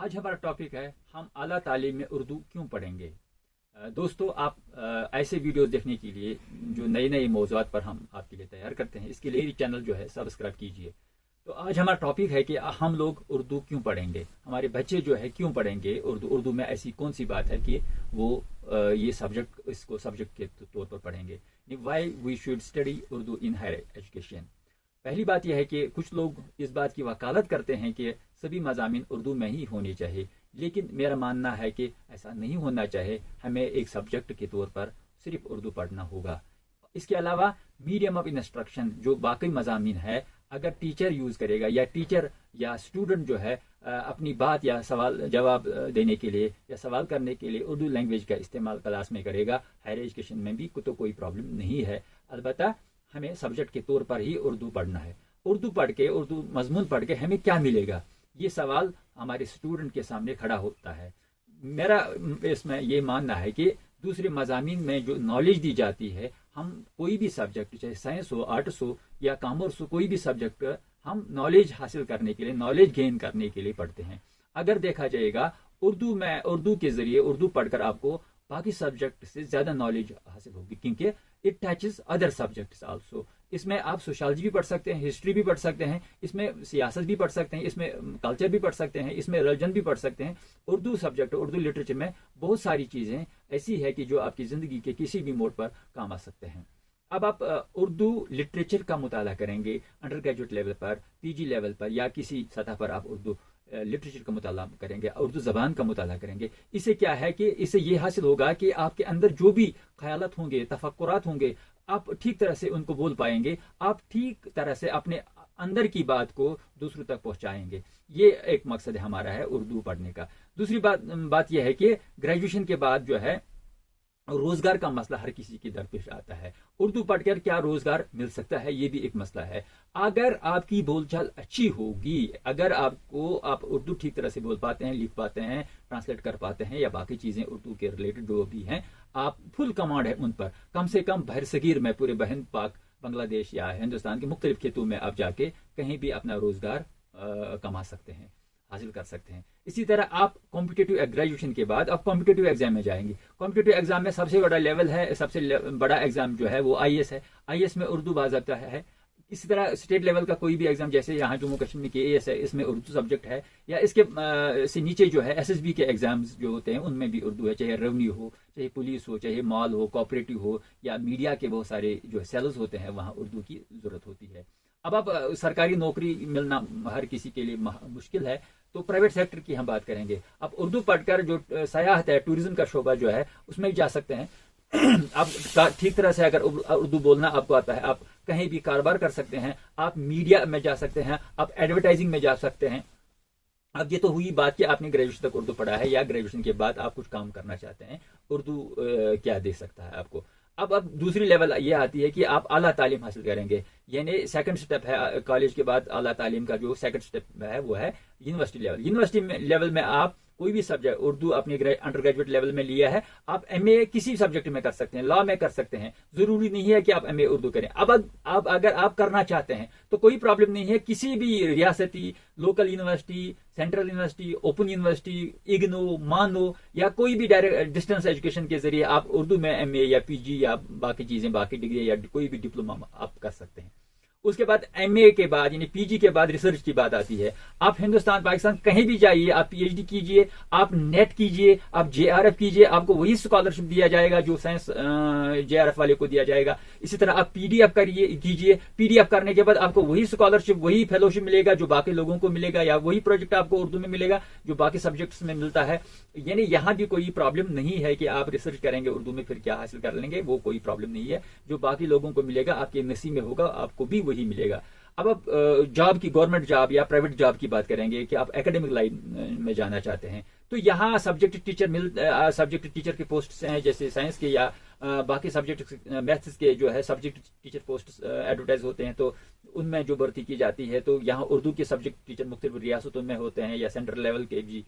آج ہمارا ٹاپک ہے ہم اعلیٰ تعلیم میں اردو کیوں پڑھیں گے. دوستو آپ ایسے ویڈیوز دیکھنے کے لیے جو نئے نئے موضوعات پر ہم آپ کے لیے تیار کرتے ہیں اس کے لیے چینل جو ہے سبسکرائب کیجیے. تو آج ہمارا ٹاپک ہے کہ ہم لوگ اردو کیوں پڑھیں گے, ہمارے بچے جو ہے کیوں پڑھیں گے اردو میں ایسی کون سی بات ہے کہ وہ یہ سبجیکٹ اس کو سبجیکٹ کے طور پر پڑھیں گے. Why we should study Urdu in higher education. پہلی بات یہ ہے کہ کچھ لوگ اس بات کی وکالت کرتے ہیں کہ سبھی مضامین اردو میں ہی ہونے چاہیے, لیکن میرا ماننا ہے کہ ایسا نہیں ہونا چاہیے. ہمیں ایک سبجیکٹ کے طور پر صرف اردو پڑھنا ہوگا. اس کے علاوہ میڈیم آف انسٹرکشن جو باقی مضامین ہے, اگر ٹیچر یوز کرے گا یا ٹیچر یا اسٹوڈنٹ جو ہے اپنی بات یا سوال جواب دینے کے لیے یا سوال کرنے کے لیے اردو لینگویج کا استعمال کلاس میں کرے گا, ہائر ایجوکیشن میں بھی تو کوئی پرابلم نہیں ہے. البتہ ہمیں سبجیکٹ کے طور پر ہی اردو پڑھنا ہے. اردو پڑھ کے, اردو مضمون پڑھ کے ہمیں کیا ملے گا, یہ سوال ہمارے اسٹوڈنٹ کے سامنے کھڑا ہوتا ہے. میرا اس میں یہ ماننا ہے کہ دوسرے مضامین میں جو نالج دی جاتی ہے, ہم کوئی بھی سبجیکٹ چاہے سائنس ہو, آرٹس ہو یا کامرس ہو, کوئی بھی سبجیکٹ ہم نالج حاصل کرنے کے لیے, نالج گین کرنے کے لیے پڑھتے ہیں. اگر دیکھا جائے گا اردو کے ذریعے اردو پڑھ کر آپ کو باقی سبجیکٹ سے زیادہ نالج حاصل ہوگی, کیونکہ it touches other subjects also. اس میں آپ سوشالوجی بھی پڑھ سکتے ہیں, ہسٹری بھی پڑھ سکتے ہیں, اس میں سیاست بھی پڑھ سکتے ہیں, اس میں کلچر بھی پڑھ سکتے ہیں, اس میں ریلیجن بھی پڑھ سکتے ہیں. اردو سبجیکٹ, اردو لٹریچر میں بہت ساری چیزیں ایسی ہے کہ جو آپ کی زندگی کے کسی بھی موڑ پر کام آ سکتے ہیں. اب آپ اردو لٹریچر کا مطالعہ کریں گے انڈر گریجویٹ لیول پر, پی جی لیول پر یا کسی سطح پر آپ اردو لٹریچر کا مطالعہ کریں گے, اردو زبان کا مطالعہ کریں گے. اس سے کیا ہے کہ اس سے یہ حاصل ہوگا کہ آپ کے اندر جو بھی خیالات ہوں گے, تفکرات ہوں گے, آپ ٹھیک طرح سے ان کو بول پائیں گے, آپ ٹھیک طرح سے اپنے اندر کی بات کو دوسروں تک پہنچائیں گے. یہ ایک مقصد ہمارا ہے اردو پڑھنے کا. دوسری بات یہ ہے کہ گریجویشن کے بعد جو ہے روزگار کا مسئلہ ہر کسی کی درپیش آتا ہے. اردو پڑھ کر کیا روزگار مل سکتا ہے, یہ بھی ایک مسئلہ ہے. اگر آپ کی بول چال اچھی ہوگی, اگر آپ اردو ٹھیک طرح سے بول پاتے ہیں, لکھ پاتے ہیں, ٹرانسلیٹ کر پاتے ہیں یا باقی چیزیں اردو کے ریلیٹڈ جو بھی ہیں, آپ فل کمانڈ ہے ان پر, کم سے کم بحر صغیر میں پورے بہن پاک بنگلہ دیش یا ہندوستان کے مختلف خطوں میں آپ جا کے کہیں بھی اپنا روزگار کما سکتے ہیں, حاصل کر سکتے ہیں. اسی طرح آپ کمپٹیٹیو گریجویشن کے بعد آپ کمپٹیٹیو ایگزام میں جائیں گے. کمپٹیٹیو ایگزام میں سب سے بڑا لیول ہے, سب سے بڑا ایگزام جو ہے وہ آئی ایس ہے. آئی ایس میں اردو باضابطہ ہے. اسی طرح اسٹیٹ لیول کا کوئی بھی ایگزام, جیسے یہاں جموں کشمیر کے اے ایس ہے, اس میں اردو سبجیکٹ ہے, یا اس کے سے نیچے جو ہے ایس ایس بی کے ایگزامز جو ہوتے ہیں ان میں بھی اردو ہے, چاہے ریونیو ہو, چاہے پولیس ہو, چاہے مال ہو, کوآپریٹو ہو, یا میڈیا کے بہت سارے جو سیلز ہوتے ہیں وہاں اردو کی ضرورت ہوتی ہے. اب سرکاری نوکری ملنا ہر کسی کے لیے مشکل ہے, تو پرائیویٹ سیکٹر کی ہم بات کریں گے. اب اردو پڑھ کر جو سیاحت ہے, ٹوریزم کا شعبہ جو ہے, اس میں جا سکتے ہیں. آپ ٹھیک طرح سے اگر اردو بولنا آپ کو آتا ہے, آپ کہیں بھی کاروبار کر سکتے ہیں, آپ میڈیا میں جا سکتے ہیں, آپ ایڈورٹائزنگ میں جا سکتے ہیں. اب یہ تو ہوئی بات کہ آپ نے گریجویشن تک اردو پڑھا ہے یا گریجویشن کے بعد آپ کچھ کام کرنا چاہتے ہیں, اردو کیا دے سکتا ہے آپ کو. اب دوسری لیول یہ آتی ہے کہ آپ اعلیٰ تعلیم حاصل کریں گے, یعنی سیکنڈ سٹیپ ہے کالج کے بعد اعلیٰ تعلیم کا. جو سیکنڈ سٹیپ ہے وہ ہے یونیورسٹی لیول. یونیورسٹی لیول میں آپ کوئی بھی سبجیکٹ اردو اپنے انڈر گریجویٹ لیول میں لیا ہے, آپ ایم اے کسی سبجیکٹ میں کر سکتے ہیں, لا میں کر سکتے ہیں, ضروری نہیں ہے کہ آپ ایم اے اردو کریں. اب اگر آپ کرنا چاہتے ہیں تو کوئی پرابلم نہیں ہے. کسی بھی ریاستی, local university, central university, open university, IGNOU, مانو یا کوئی بھی ڈائریکٹ ڈسٹینس ایجوکیشن کے ذریعے آپ اردو میں ایم اے یا پی جی یا باقی چیزیں, باقی ڈگری یا کوئی بھی ڈپلوما آپ کر سکتے ہیں. اس کے بعد ایم اے کے بعد یعنی پی جی کے بعد ریسرچ کی بات آتی ہے. آپ ہندوستان, پاکستان کہیں بھی جائیے, آپ پی ایچ ڈی کیجئے, آپ نیٹ کیجئے, آپ جے آر ایف کیجئے, آپ کو وہی اسکالرشپ دیا جائے گا جو سائنس جے آر ایف والے کو دیا جائے گا. اسی طرح آپ پی ڈی ایف کیجئے, پی ڈی ایف کرنے کے بعد آپ کو وہی اسکالرشپ, وہی فیلوشپ ملے گا جو باقی لوگوں کو ملے گا, یا وہی پروجیکٹ آپ کو اردو میں ملے گا جو باقی سبجیکٹس میں ملتا ہے. یعنی یہاں بھی کوئی پرابلم نہیں ہے کہ آپ ریسرچ کریں گے اردو میں پھر کیا حاصل کر لیں گے, وہ کوئی پرابلم نہیں ہے. جو باقی لوگوں کو ملے گا آپ کے نصیب میں ہوگا, آپ کو بھی وہی ملے گا. اب آپ جاب کی, گورنمنٹ جاب یا پرائیویٹ جاب کی بات کریں گے کہ آپ اکیڈمک لائن میں جانا چاہتے ہیں, تو یہاں سبجیکٹ ٹیچر کے پوسٹس ہیں, جیسے سائنس کے یا باقی سبجیکٹ میتھس کے جو ہے سبجیکٹ ٹیچر پوسٹس ایڈورٹائز ہوتے ہیں, تو ان میں جو بھرتی کی جاتی ہے. تو یہاں اردو کے سبجیکٹ ٹیچر مختلف ریاستوں میں ہوتے ہیں, یا سینٹرل لیول کے بھی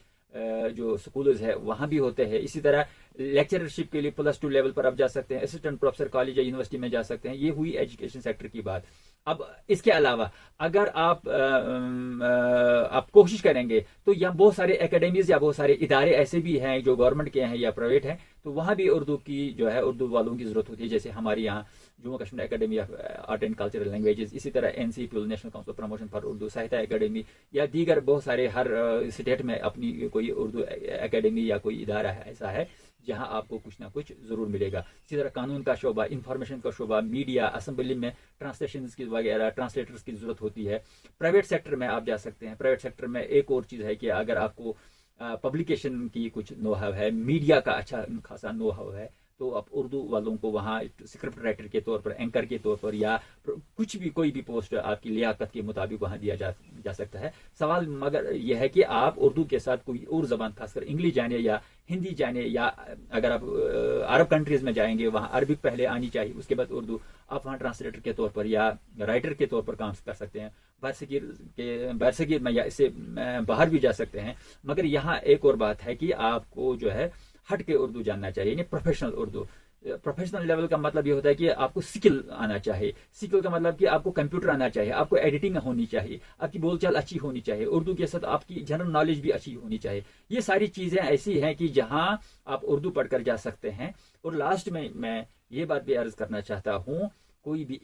جو سکولز ہے وہاں بھی ہوتے ہیں. اسی طرح لیکچرشپ کے لیے +2 لیول پر آپ جا سکتے ہیں, اسسٹنٹ پروفیسر کالج یا یونیورسٹی میں جا سکتے ہیں. یہ ہوئی ایجوکیشن سیکٹر کی بات. اب اس کے علاوہ اگر آپ کوشش کریں گے تو یہاں بہت سارے اکیڈمیز یا بہت سارے ادارے ایسے بھی ہیں جو گورنمنٹ کے ہیں یا پرائیویٹ ہیں، تو وہاں بھی اردو کی جو ہے اردو والوں کی ضرورت ہوتی ہے. جیسے ہمارے یہاں Jammu Kashmir academy of art and cultural languages, اسی طرح NCPL national council promotion for Urdu, Sahitya academy یا دیگر بہت سارے ہر اسٹیٹ میں اپنی کوئی اردو اکیڈمی یا کوئی ادارہ ایسا ہے جہاں آپ کو کچھ نہ کچھ ضرور ملے گا. اسی طرح قانون کا شعبہ، انفارمیشن کا شعبہ، میڈیا، اسمبلی میں ٹرانسلیشنز کی وغیرہ ٹرانسلیٹرز کی ضرورت ہوتی ہے. پرائیویٹ سیکٹر میں آپ جا سکتے ہیں. پرائیویٹ سیکٹر میں ایک اور چیز ہے کہ اگر آپ کو پبلیکیشن کی کچھ نو ہاؤ ہے، میڈیا کا اچھا خاصا نو ہاؤ ہے، تو آپ اردو والوں کو وہاں اسکرپٹ رائٹر کے طور پر، اینکر کے طور پر، یا کچھ بھی کوئی بھی پوسٹ آپ کی لیاقت کے مطابق وہاں دیا جا سکتا ہے. سوال مگر یہ ہے کہ آپ اردو کے ساتھ کوئی اور زبان، خاص کر انگلش جانے یا ہندی جانے، یا اگر آپ عرب کنٹریز میں جائیں گے وہاں عربک پہلے آنی چاہیے، اس کے بعد اردو. آپ وہاں ٹرانسلیٹر کے طور پر یا رائٹر کے طور پر کام کر سکتے ہیں. برصغیر میں یا اس سے باہر بھی جا سکتے ہیں. مگر یہاں ایک اور بات ہے کہ آپ کو جو ہے ہٹ کے اردو جاننا چاہیے، یعنی پروفیشنل اردو. پروفیشنل لیول کا مطلب یہ ہوتا ہے کہ آپ کو سکل آنا چاہیے. سکل کا مطلب کہ آپ کو کمپیوٹر آنا چاہیے، آپ کو ایڈیٹنگ ہونی چاہیے، آپ کی بول چال اچھی ہونی چاہیے، اردو کے ساتھ آپ کی جنرل نالج بھی اچھی ہونی چاہیے. یہ ساری چیزیں ایسی ہیں کہ جہاں آپ اردو پڑھ کر جا سکتے ہیں. اور لاسٹ میں یہ بات بھی عرض کرنا چاہتا ہوں، کوئی بھی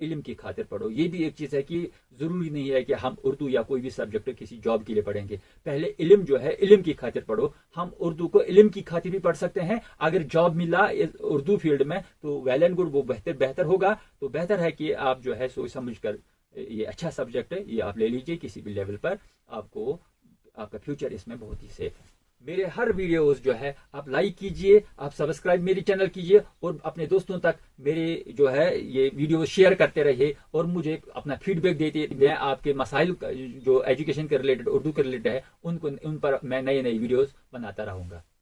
علم کی خاطر پڑھو. یہ بھی ایک چیز ہے کہ ضروری نہیں ہے کہ ہم اردو یا کوئی بھی سبجیکٹ کسی جاب کے لیے پڑھیں گے. پہلے علم جو ہے علم کی خاطر پڑھو. ہم اردو کو علم کی خاطر بھی پڑھ سکتے ہیں. اگر جاب ملا اردو فیلڈ میں تو ویل اینڈ گڈ، وہ بہتر ہوگا. تو بہتر ہے کہ آپ جو ہے سوچ سمجھ کر یہ اچھا سبجیکٹ ہے، یہ آپ لے لیجئے کسی بھی لیول پر. آپ کا فیوچر اس میں بہت ہی سیف ہے. میرے ہر ویڈیوز جو ہے آپ لائک کیجئے، آپ سبسکرائب میری چینل کیجئے، اور اپنے دوستوں تک میرے جو ہے یہ ویڈیو شیئر کرتے رہیے، اور مجھے اپنا فیڈ بیک دیتے. میں آپ کے مسائل جو ایجوکیشن کے ریلیٹڈ، اردو کے ریلیٹڈ ہے، ان پر میں نئے ویڈیوز بناتا رہوں گا.